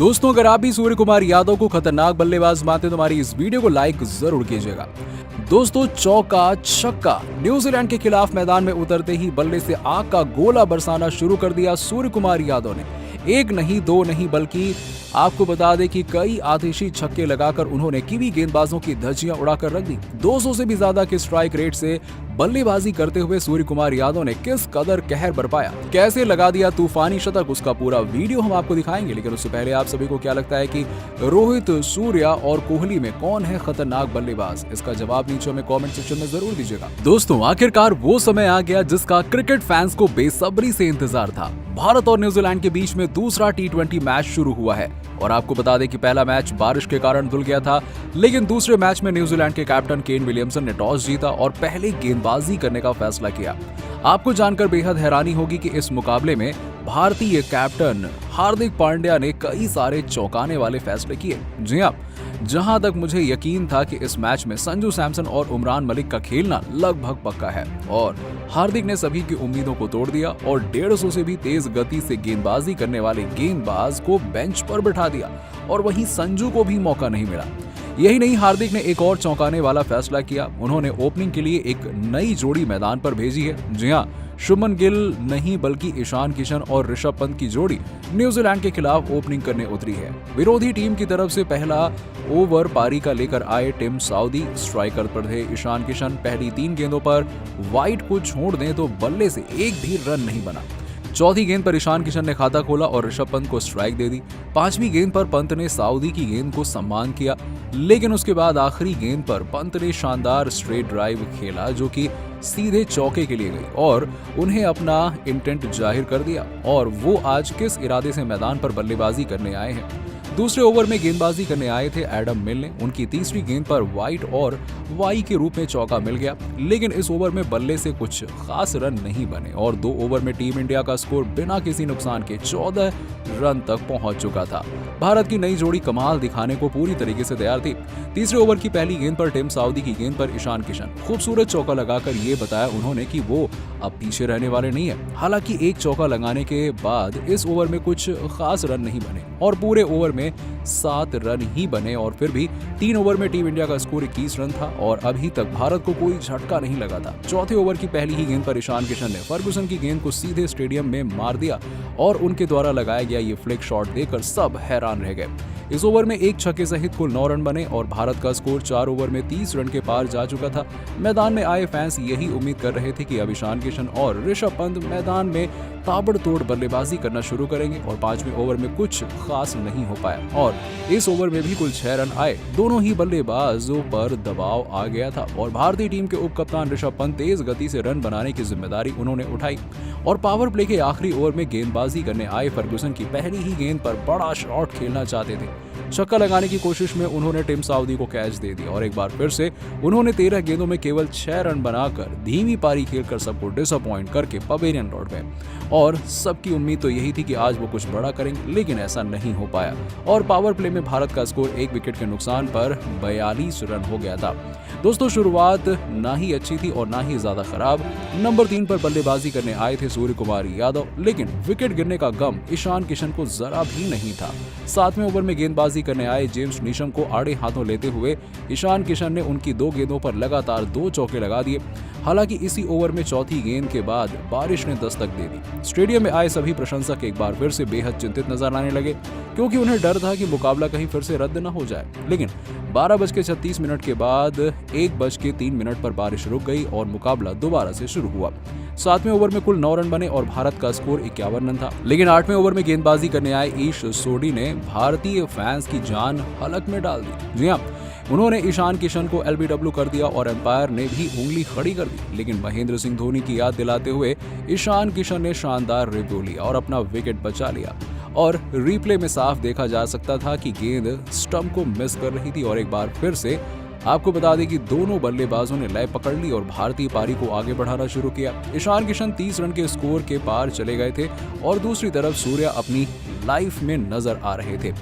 दोस्तों, अगर आप भी सूर्य कुमार यादव को खतरनाक बल्लेबाज मानते हैं तो हमारी इस वीडियो को लाइक जरूर कीजिएगा। दोस्तों, चौका छक्का, न्यूजीलैंड के खिलाफ मैदान में उतरते ही बल्ले से आग का गोला बरसाना शुरू कर दिया सूर्य कुमार यादव ने। एक नहीं, दो नहीं, बल्कि आपको बता दें कि कई आतिशी छक्के लगाकर उन्होंने कीवी गेंदबाजों की धज्जियां उड़ाकर रख दी। 200 से भी ज्यादा के स्ट्राइक रेट से बल्लेबाजी करते हुए सूर्य कुमार यादव ने किस कदर कहर बरपाया, कैसे लगा दिया तूफानी शतक, उसका पूरा वीडियो हम आपको दिखाएंगे। लेकिन उससे पहले आप सभी को क्या लगता है कि रोहित, सूर्या और कोहली में कौन है खतरनाक बल्लेबाज? इसका जवाब नीचे हमें कमेंट सेक्शन में जरूर दीजिएगा। दोस्तों, आखिरकार वो समय आ गया जिसका क्रिकेट फैंस को बेसब्री से इंतजार था। भारत और न्यूजीलैंड के बीच में दूसरा T20 मैच शुरू हुआ है और आपको बता दें कि पहला मैच बारिश के कारण धुल गया था, लेकिन दूसरे मैच में न्यूजीलैंड के कैप्टन केन विलियमसन ने टॉस जीता और पहले गेंदबाजी करने का फैसला किया। आपको जानकर बेहद हैरानी होगी कि इस मुकाबले में भारतीय कैप्टन हार्दिक पांड्या ने कई सारे चौंकाने वाले फैसले किए। जी हां, जहां तक मुझे यकीन था कि इस मैच में संजू सैमसन और उमरान मलिक का खेलना लगभग पक्का है और हार्दिक ने सभी की उम्मीदों को तोड़ दिया और 150 से भी तेज गति से गेंदबाजी करने वाले गेंदबाज को बेंच पर बिठा दिया और वहीं संजू को भी मौका नहीं मिला। यही नहीं, हार्दिक ने एक और चौंकाने वाला फैसला किया। उन्होंने ओपनिंग के लिए एक नई जोड़ी मैदान पर भेजी है। जी हां, शुभमन गिल नहीं बल्कि ईशान किशन और ऋषभ पंत की जोड़ी न्यूजीलैंड के खिलाफ ओपनिंग करने उतरी है। विरोधी टीम की तरफ से पहला ओवर पारी का लेकर आए टिम साउदी, स्ट्राइकर पर थे ईशान किशन। पहली 3 गेंदों पर वाइड को छोड़ दें तो बल्ले से एक भी रन नहीं बना। चौथी गेंद पर ईशान किशन ने खाता खोला और ऋषभ पंत को स्ट्राइक दे दी। 5वीं गेंद पर पंत ने साउदी की गेंद को सम्मान किया, लेकिन उसके बाद आखिरी गेंद पर पंत ने शानदार स्ट्रेट ड्राइव खेला जो कि सीधे चौके के लिए गई और उन्हें अपना इंटेंट जाहिर कर दिया और वो आज किस इरादे से मैदान पर बल्लेबाजी करने आए हैं। दूसरे ओवर में गेंदबाजी करने आए थे एडम मिल ने। उनकी तीसरी गेंद पर वाइड और वाई के रूप में चौका मिल गया, लेकिन इस ओवर में बल्ले से कुछ खास रन नहीं बने और 2 ओवर में टीम इंडिया का स्कोर बिना किसी नुकसान के 14 रन तक पहुंच चुका था। भारत की नई जोड़ी कमाल दिखाने को पूरी तरीके से तैयार थी। तीसरे ओवर की पहली गेंद पर टिम साउदी की गेंद पर ईशान किशन खूबसूरत चौका लगाकर ये बताया उन्होंने कि वो अब पीछे रहने वाले नहीं है। हालांकि एक चौका लगाने के बाद इस ओवर में कुछ खास रन नहीं बने और पूरे ओवर में 7 रन ही बने और फिर भी 3 ओवर में टीम इंडिया का स्कोर 21 रन था और अभी तक भारत को कोई झटका नहीं लगा था। चौथे ओवर की पहली ही गेंद पर ईशान किशन ने फर्गुसन की गेंद को सीधे स्टेडियम में मार दिया और उनके द्वारा लगाया गया ये फ्लिक शॉट देखकर सब हैरान रह गए। इस ओवर में एक छक्के सहित कुल 9 रन बने और भारत का स्कोर 4 ओवर में 30 रन के पार जा चुका था। मैदान में आए फैंस यही उम्मीद कर रहे थे कि अब ईशान किशन और ऋषभ पंत मैदान में ताबड़तोड़ बल्लेबाजी करना शुरू करेंगे और 5वें ओवर में कुछ खास नहीं हो पाया और इस ओवर में भी कुल 6 रन आए। दोनों ही बल्लेबाजों पर दबाव आ गया था और भारतीय टीम के उप कप्तान ऋषभ पंत तेज गति से रन बनाने की जिम्मेदारी उन्होंने उठाई और पावर प्ले के आखिरी ओवर में गेंदबाजी करने आए फर्गुसन की पहली ही गेंद पर बड़ा शॉट खेलना चाहते थे। छक्का लगाने की कोशिश में उन्होंने टिम साउदी को कैच दे दिया और एक बार फिर से उन्होंने 13 गेंदों में केवल 6 रन बनाकर धीमी पारी खेलकर सबको डिसअपॉइंट करके पवेलियन लौट गए और सबकी उम्मीद तो यही थी कि आज वो कुछ बड़ा करेंगे, लेकिन ऐसा नहीं हो पाया और पावर प्ले में भारत का स्कोर 1 विकेट के नुकसान पर 42 रन हो गया था। दोस्तों, शुरुआत ना ही अच्छी थी और ना ही ज्यादा खराब। नंबर 3 पर बल्लेबाजी करने आए थे सूर्य कुमार यादव, लेकिन विकेट गिरने का गम ईशान किशन को जरा भी नहीं था। 7वें ओवर में गेंदबाजी करने आए जेम्स नीशम को आड़े हाथों लेते हुए ईशान किशन ने उनकी 2 गेंदों पर लगातार 2 चौके लगा दिए। हालांकि इसी ओवर में चौथी गेंद के बाद बारिश ने दस्तक दे दी। स्टेडियम में आए सभी प्रशंसक एक बार फिर से बेहद चिंतित नजर आने लगे क्योंकि उन्हें डर था कि मुकाबला कहीं फिर से रद्द न हो जाए। लेकिन 12:36 के बाद 1:03 पर बारिश रुक गई और मुकाबला दोबारा से शुरू हुआ। 7वें ओवर में कुल 9 रन बने और भारत का स्कोर 51 रन था, लेकिन 8वें ओवर में गेंदबाजी करने आए ईश सोडी ने भारतीय फैंस की जान हलक में डाल दी। जी हां, उन्होंने ईशान किशन को एलबीडब्ल्यू कर दिया और एम्पायर ने भी उंगली खड़ी कर दी, लेकिन महेंद्र सिंह धोनी की याद दिलाते हुए ईशान किशन ने शानदार रिव्यू लिया और अपना विकेट बचा लिया और रिप्ले में साफ देखा जा सकता था कि गेंद स्टंप को मिस कर रही थी और एक बार फिर से आपको बता दें कि दोनों बल्लेबाजों ने लय पकड़ ली और भारतीय पारी को आगे बढ़ाना शुरू किया। ईशान किशन 30 रन के स्कोर के पार चले गए थे और दूसरी तरफ सूर्या अपनी लाइफ में नजर आ रहे थे।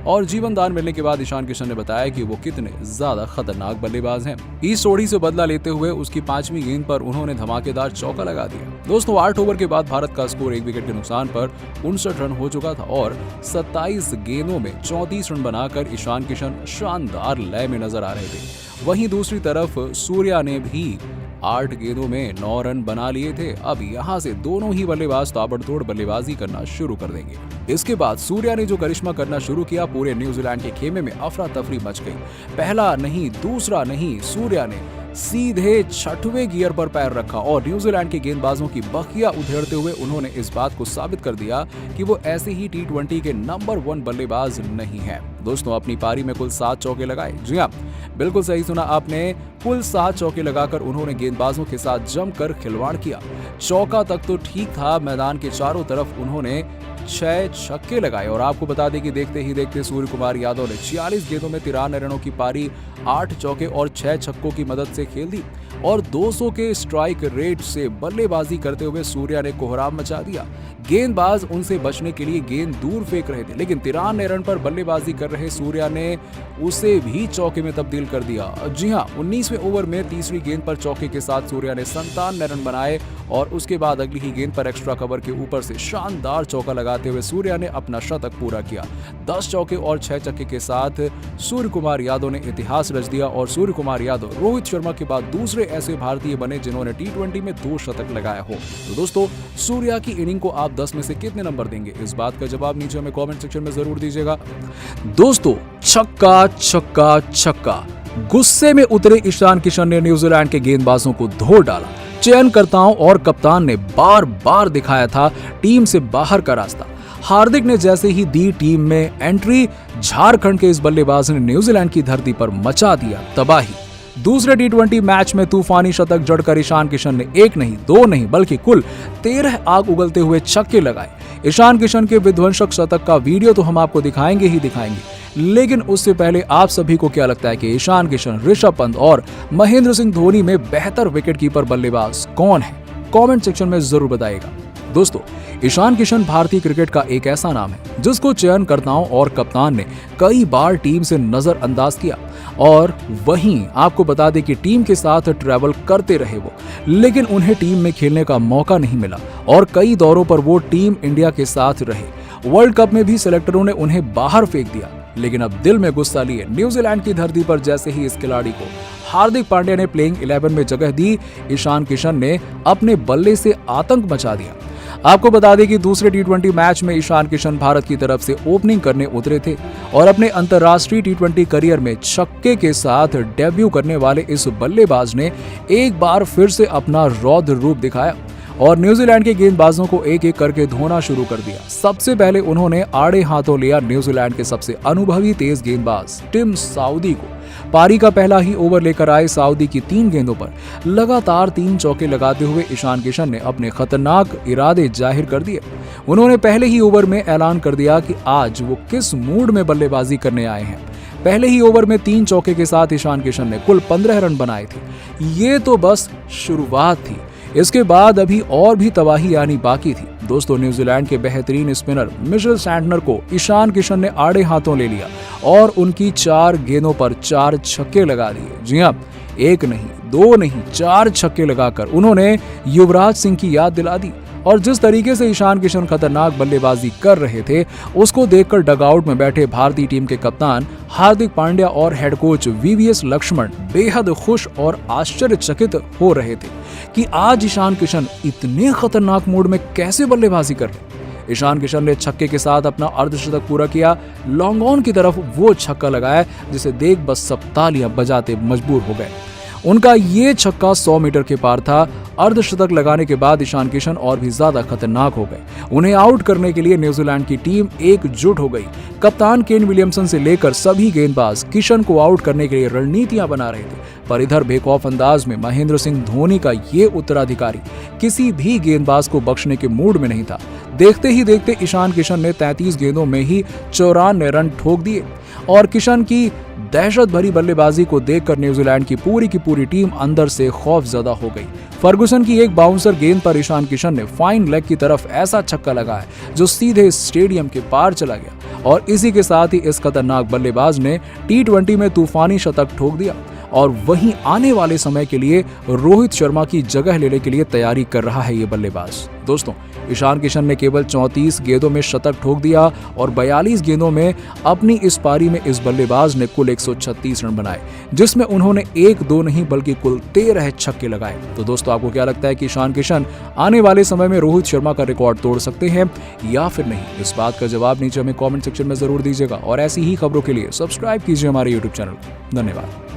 और जीवन दान मिलने के बाद ईशान किशन ने बताया कि वो कितने ज्यादा खतरनाक बल्लेबाज हैं। इस जोड़ी से बदला लेते हुए उसकी 5वीं गेंद पर उन्होंने धमाकेदार चौका लगा दिया। दोस्तों 8 ओवर के बाद भारत का स्कोर 1 विकेट के नुकसान पर 59 रन हो चुका था और 27 गेंदों में 34 रन बनाकर ईशान किशन शानदार लय में नजर आ रहे थे। वहीं दूसरी तरफ सूर्या ने भी 8 गेंदों में 9 रन बना लिए थे। अब यहां से दोनों ही बल्लेबाज ताबड़तोड़ बल्लेबाजी करना शुरू कर देंगे। इसके बाद सूर्या ने जो करिश्मा करना शुरू किया, पूरे न्यूजीलैंड के खेमे में अफरा तफरी मच गई। पहला नहीं, दूसरा नहीं, सूर्या ने सीधे 6वें गियर पर पैर रखा और न्यूजीलैंड के गेंदबाजों की बखिया उधेड़ते हुए उन्होंने इस बात को साबित कर दिया कि वो ऐसे ही T20 के नंबर 1 बल्लेबाज नहीं है। दोस्तों अपनी पारी में कुल 7 चौके लगाए। जी हाँ, बिल्कुल सही सुना आपने, कुल 7 चौके लगाकर उन्होंने गेंदबाजों के साथ जमकर खिलवाड़ किया। चौका तक तो ठीक था, मैदान के चारों तरफ उन्होंने 6 छक्के लगाए। और आपको बता दें कि देखते ही देखते सूर्य कुमार यादव ने 46 गेंदों में 93 रनों की पारी 8 चौके और 6 छक्कों की मदद से खेल दी और 200 के स्ट्राइक रेट से बल्लेबाजी करते हुए सूर्या ने कोहराम मचा दिया। गेंदबाज उनसे बचने के लिए गेंद दूर फेंक रहे थे, लेकिन 93 रन पर बल्लेबाजी कर रहे सूर्या ने उसे भी चौके में तब्दील कर दिया। जी हां, 19वें ओवर में तीसरी गेंद पर चौके के साथ सूर्या ने 57 रन बनाए और उसके बाद अगली ही गेंद पर एक्स्ट्रा कवर के ऊपर से शानदार चौका लगाते हुए सूर्या ने अपना शतक पूरा किया। 10 चौके और 6 छक्के के साथ सूर्य कुमार यादव ने इतिहास रच दिया और सूर्य कुमार यादव रोहित शर्मा के बाद दूसरे ऐसे भारतीय बने जिन्होंने T20 में 2 शतक लगाया हो। तो दोस्तों सूर्या की इनिंग को आप 10 में से कितने नंबर देंगे, इस बात का जवाब नीचे हमें कमेंट सेक्शन में जरूर दीजिएगा। दोस्तों छक्का छक्का छक्का, गुस्से में उतरे ईशान किशन ने न्यूजीलैंड के गेंदबाजों को धो डाला। चयनकर्ताओं और कप्तान ने बार बार दिखाया था टीम से बाहर का रास्ता। हार्दिक ने जैसे ही दी टीम में एंट्री, झारखंड के इस बल्लेबाज ने न्यूजीलैंड की धरती पर मचा दिया तबाही। दूसरे T20 मैच में तूफानी शतक जड़कर ईशान किशन ने 1 नहीं 2 नहीं बल्कि कुल 13 आग उगलते हुए छक्के लगाए। ईशान किशन के विध्वंसक शतक का वीडियो तो हम आपको दिखाएंगे ही दिखाएंगे, लेकिन उससे पहले आप सभी को क्या लगता है कि ईशान किशन, ऋषभ पंत और महेंद्र सिंह धोनी में बेहतर विकेटकीपर बल्लेबाज कौन है? कमेंट सेक्शन में जरूर बताइएगा। दोस्तों ईशान किशन भारतीय क्रिकेट का एक ऐसा नाम है जिसको चयनकर्ताओं और कप्तान ने कई बार टीम से नजरअंदाज किया और वहीं आपको बता दें कि टीम के साथ ट्रैवल करते रहे वो, लेकिन उन्हें टीम में खेलने का मौका नहीं मिला और कई दौरों पर वो टीम इंडिया के साथ रहे। वर्ल्ड कप में भी सिलेक्टरों ने उन्हें बाहर फेंक दिया, लेकिन अब दिल में गुस्सा लिए न्यूजीलैंड की धरती पर जैसे ही इस खिलाड़ी को हार्दिक पांड्या ने प्लेइंग 11 में जगह दी, ईशान किशन ने अपने बल्ले से आतंक मचा दिया। आपको बता दें कि दूसरे T20 मैच में ईशान किशन भारत की तरफ से ओपनिंग करने उतरे थे और अपने अंतर्राष्ट्रीय T20 करियर में छक्के के साथ डेब्यू करने वाले इस बल्लेबाज ने एक बार फिर से अपना रौद्र रूप दिखाया और न्यूजीलैंड के गेंदबाजों को एक एक करके धोना शुरू कर दिया। सबसे पहले उन्होंने आड़े हाथों लिया न्यूजीलैंड के सबसे अनुभवी तेज गेंदबाज टिम साउदी को। पारी का पहला ही ओवर लेकर आए साउदी की 3 गेंदों पर लगातार 3 चौके लगाते हुए ईशान किशन ने अपने खतरनाक इरादे जाहिर कर दिए। उन्होंने पहले ही ओवर में ऐलान कर दिया कि आज वो किस मूड में बल्लेबाजी करने आए हैं। पहले ही ओवर में 3 चौके के साथ ईशान किशन ने कुल 15 रन बनाए थे। ये तो बस शुरुआत थी, इसके बाद अभी और भी तबाही आनी बाकी थी। दोस्तों न्यूजीलैंड के बेहतरीन स्पिनर मिशेल सैंटनर को ईशान किशन ने आड़े हाथों ले लिया और उनकी 4 गेंदों पर 4 छक्के लगा दिए। जी हां, 1 नहीं 2 नहीं 4 छक्के लगाकर उन्होंने युवराज सिंह की याद दिला दी और जिस तरीके से ईशान किशन खतरनाक बल्लेबाजी कर रहे थे उसको देखकर डगआउट में बैठे भारतीय टीम के कप्तान हार्दिक पांड्या और हेड कोच VVS लक्ष्मण बेहद खुश और आश्चर्यचकित हो रहे थे कि आज ईशान किशन इतने खतरनाक मूड में कैसे बल्लेबाजी कर रहे। ईशान किशन ने छक्के के साथ अपना अर्धशतक पूरा किया। लॉन्ग ऑन की तरफ वो छक्का लगाया जिसे देख बस सब तालियां बजाते मजबूर हो गए। उनका ये छक्का 100 मीटर के पार था। अर्धशतक लगाने के बाद ईशान किशन और भी ज्यादा खतरनाक हो गए। उन्हें आउट करने के लिए न्यूजीलैंड की टीम एकजुट हो गई। कप्तान केन विलियमसन से लेकर सभी गेंदबाज किशन को आउट करने के लिए रणनीतियां बना रहे थे, पर इधर बेखौफ अंदाज में महेंद्र सिंह धोनी का ये उत्तराधिकारी किसी भी गेंदबाज को बख्शने के मूड में नहीं था। देखते ही देखते ईशान किशन ने 33 गेंदों में ही 94 रन ठोक दिए और किशन की दहशत भरी बल्लेबाजी को देखकर न्यूजीलैंड की पूरी टीम अंदर से खौफजदा हो गई। फर्गुसन की एक बाउंसर गेंद पर ईशान किशन ने फाइन लेग की तरफ ऐसा छक्का लगाया जो सीधे स्टेडियम के पार चला गया और इसी के साथ ही इस खतरनाक बल्लेबाज ने T20 में तूफानी शतक ठोक दिया और वहीं आने वाले समय के लिए रोहित शर्मा की जगह लेने के लिए तैयारी कर रहा है ये बल्लेबाज। दोस्तों, ईशान किशन ने केवल 34 गेंदों में शतक ठोक दिया और 42 गेंदों में अपनी इस पारी में इस बल्लेबाज ने कुल 136 रन बनाए, जिसमें उन्होंने 1-2 नहीं बल्कि कुल 13 छक्के लगाए। तो दोस्तों, आपको क्या लगता है कि ईशान किशन आने वाले समय में रोहित शर्मा का रिकॉर्ड तोड़ सकते हैं या फिर नहीं? इस बात का जवाब नीचे हमें कॉमेंट सेक्शन में जरूर दीजिएगा और ऐसी ही खबरों के लिए सब्सक्राइब कीजिए हमारे यूट्यूब चैनल। धन्यवाद।